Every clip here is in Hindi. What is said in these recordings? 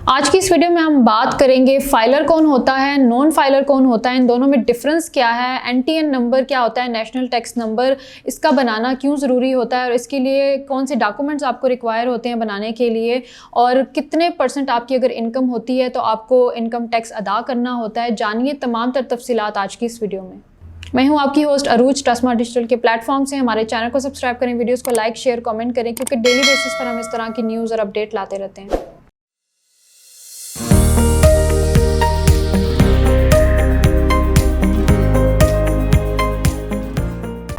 आज की इस वीडियो में हम बात करेंगे फाइलर कौन होता है, नॉन फाइलर कौन होता है, इन दोनों में डिफरेंस क्या है, एनटीएन नंबर क्या होता है, नेशनल टैक्स नंबर, इसका बनाना क्यों ज़रूरी होता है और इसके लिए कौन से डॉक्यूमेंट्स आपको रिक्वायर होते हैं बनाने के लिए, और कितने % आपकी अगर इनकम होती है तो आपको इनकम टैक्स अदा करना होता है। जानिए तमाम तर तफसीलात आज की इस वीडियो में। मैं हूं आपकी होस्ट अरूज, ट्रस्टमार्ट डिजिटल के प्लेटफॉर्म से। हमारे चैनल को सब्सक्राइब करें, वीडियोस को लाइक शेयर कमेंट करें, क्योंकि डेली बेसिस पर हम इस तरह की न्यूज़ और अपडेट लाते रहते हैं।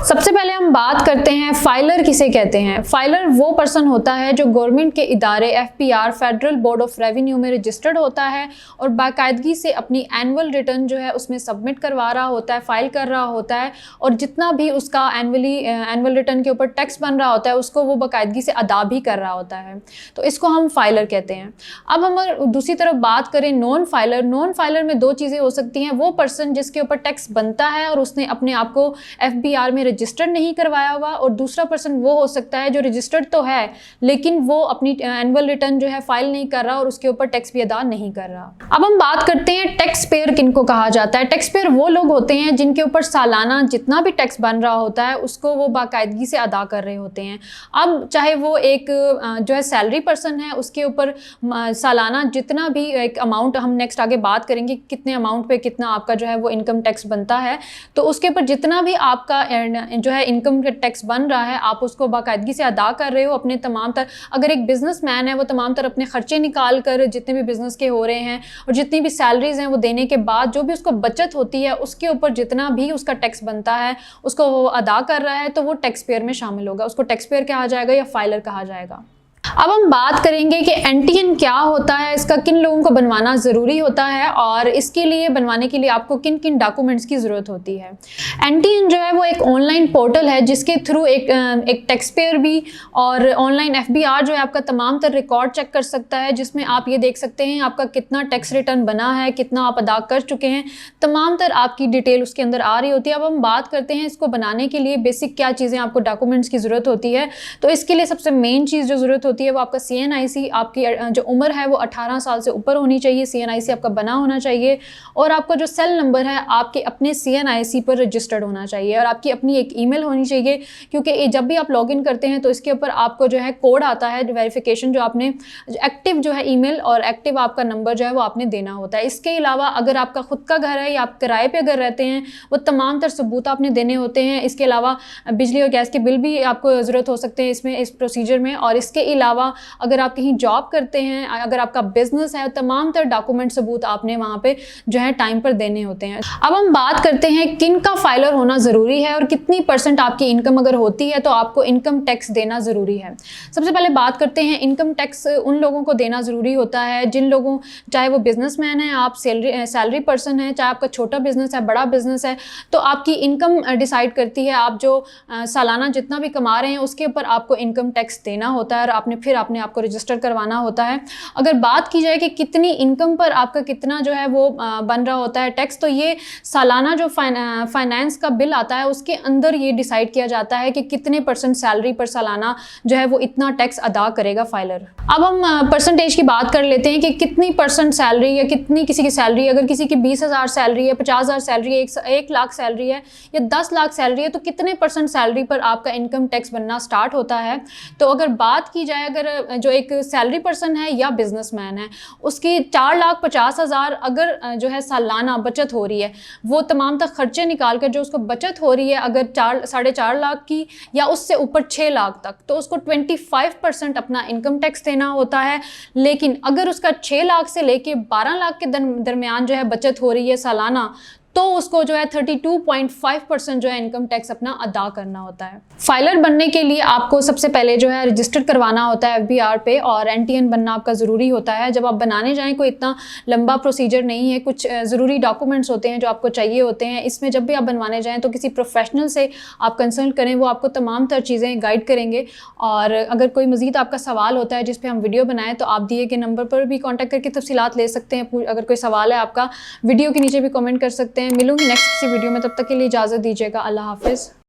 सबसे पहले हम बात करते हैं फाइलर किसे कहते हैं। फाइलर वो पर्सन होता है जो गवर्नमेंट के इदारे FBR federal board of revenue में रजिस्टर्ड होता है और बाकायदगी से अपनी एनुअल रिटर्न जो है उसमें सबमिट करवा रहा होता है, फाइल कर रहा होता है, और जितना भी उसका एनुअल रिटर्न के ऊपर टैक्स बन रहा होता है उसको वो बाकायदगी से अदा भी कर रहा होता है। तो इसको हम फाइलर कहते हैं। अब हम दूसरी तरफ बात करें नॉन फाइलर में दो चीज़ें हो सकती हैं। वो पर्सन जिसके ऊपर टैक्स बनता है और उसने अपने आप को FBR में रजिस्टर्ड नहीं करवाया हुआ, और दूसरा पर्सन वो हो सकता है जो रजिस्टर्ड तो है लेकिन वो अपनी एनुअल रिटर्न जो है फाइल नहीं कर रहा और उसके ऊपर टैक्स भी अदा नहीं कर रहा। अब हम बात करते हैं टैक्स पेयर किनको कहा जाता है। टैक्स पेयर वो लोग होते हैं जिनके ऊपर सालाना जितना भी टैक्स बन रहा होता है उसको वो बाकायदगी से अदा कर रहे होते हैं। अब चाहे वो एक जो है सैलरी पर्सन है, उसके ऊपर सालाना जितना भी एक अमाउंट, हम नेक्स्ट आगे बात करेंगे कितने अमाउंट पे कितना आपका जो है वो इनकम टैक्स बनता है, तो उसके ऊपर जितना भी आपका जो है इनकम टैक्स बन रहा है आप उसको बाकायदगी से अदा कर रहे हो अपने तमाम तर। अगर एक बिजनेसमैन है वो तमाम तर अपने खर्चे निकाल कर जितने भी बिजनेस के हो रहे हैं और जितनी भी सैलरीज हैं वो देने के बाद जो भी उसको बचत होती है उसके ऊपर जितना भी उसका टैक्स बनता है उसको वो अदा कर रहा है, तो वो टैक्स पेयर में शामिल होगा। उसको टैक्स पेयर कहा जाएगा या फाइलर कहा जाएगा। अब हम बात करेंगे कि एनटीएन क्या होता है, इसका किन लोगों को बनवाना ज़रूरी होता है और इसके लिए बनवाने के लिए आपको किन किन डॉक्यूमेंट्स की ज़रूरत होती है। एनटीएन जो है वो एक ऑनलाइन पोर्टल है जिसके थ्रू एक टैक्स पेयर भी और ऑनलाइन FBR जो है आपका तमाम तर रिकॉर्ड चेक कर सकता है, जिसमें आप ये देख सकते हैं आपका कितना टैक्स रिटर्न बना है, कितना आप अदा कर चुके हैं, तमाम तर आपकी डिटेल उसके अंदर आ रही होती है। अब हम बात करते हैं इसको बनाने के लिए बेसिक क्या चीज़ें आपको डॉक्यूमेंट्स की ज़रूरत होती है। तो इसके लिए सबसे मेन चीज़ जो ज़रूरत होती है वो आपका CNIC, आपकी जो उम्र है वो 18 साल से ऊपर होनी चाहिए, CNIC आपका बना होना चाहिए, और आपका जो सेल नंबर है आपके अपने CNIC पर रजिस्टर्ड होना चाहिए, और आपकी अपनी एक ईमेल होनी चाहिए, क्योंकि जब भी आप लॉगिन करते हैं तो इसके ऊपर आपको जो है कोड आता है वेरिफिकेशन, जो आपने एक्टिव जो है ईमेल और एक्टिव आपका नंबर जो है वो आपने देना होता है। इसके अलावा अगर आपका खुद का घर है या आप किराए पे अगर रहते हैं वो तमाम तर सबूत आपने देने होते हैं। इसके अलावा बिजली और गैस के बिल भी आपको ज़रूरत हो सकते हैं इसमें, इस प्रोसीजर में। और इसके अलावा अगर आप कहीं जॉब करते हैं, अगर आपका बिजनेस है, तमाम तर डॉक्यूमेंट सबूत आपने वहाँ पे जो है टाइम पर देने होते हैं। अब हम बात करते हैं किन का फाइलर होना ज़रूरी है और कितनी % आपकी इनकम अगर होती है तो आपको इनकम टैक्स देना ज़रूरी है। सबसे पहले बात करते हैं इनकम टैक्स उन लोगों को देना ज़रूरी होता है जिन लोगों, चाहे वो बिजनेसमैन है, आप सैलरी पर्सन है, चाहे आपका छोटा बिजनेस है, बड़ा बिजनेस है, तो आपकी इनकम डिसाइड करती है। आप जो सालाना जितना भी कमा रहे हैं उसके ऊपर आपको इनकम टैक्स देना होता है और आपने आपको रजिस्टर करवाना होता है। अगर बात की जाए कि कितनी इनकम पर आपका कितना जो है वो बन रहा होता है टैक्स, तो ये सालाना जो फाइनेंस का बिल आता है उसके अंदर ये डिसाइड किया जाता है कि कितने % सैलरी पर सालाना जो है वो इतना टैक्स अदा करेगा फाइलर। अब हम परसेंटेज की बात कर लेते हैं कि कितनी % सैलरी या कितनी किसी की सैलरी, अगर किसी की 20,000 सैलरी है, 50,000 सैलरी है, 1 लाख सैलरी है या 10 लाख सैलरी है, तो कितने % सैलरी पर आपका इनकम टैक्स बनना स्टार्ट होता है। तो अगर बात की जाए, अगर जो एक सैलरी पर्सन है या बिजनेसमैन है उसकी 4,50,000 अगर जो है सालाना बचत हो रही है, वो तमाम तक खर्चे निकाल कर जो उसको बचत हो रही है अगर 4.5 लाख की या उससे ऊपर 6 लाख तक, तो उसको 25% अपना इनकम टैक्स देना होता है। लेकिन अगर उसका 6 लाख से लेके 12 लाख के दरमियान जो है बचत हो रही है सालाना, तो उसको जो है 32.5% जो है इनकम टैक्स अपना अदा करना होता है। फाइलर बनने के लिए आपको सबसे पहले जो है रजिस्टर करवाना होता है FBR पे, और एनटीएन बनना आपका ज़रूरी होता है। जब आप बनाने जाएं कोई इतना लंबा प्रोसीजर नहीं है, कुछ ज़रूरी डॉक्यूमेंट्स होते हैं जो आपको चाहिए होते हैं। इसमें जब भी आप बनवाने जाएँ तो किसी प्रोफेशनल से आप कंसल्ट करें, वो आपको तमाम तर चीज़ें गाइड करेंगे। और अगर कोई मज़ीद आपका सवाल होता है जिस पर हम वीडियो बनाएँ तो आप दिए गए नंबर पर भी कॉन्टैक्ट करके तफसीलात ले सकते हैं। अगर कोई सवाल है आपका वीडियो के नीचे भी कमेंट कर सकते हैं। मिलूंगी नेक्स्ट किसी वीडियो में, तब तक के लिए इजाज़त दीजिएगा। अल्लाह हाफिज़।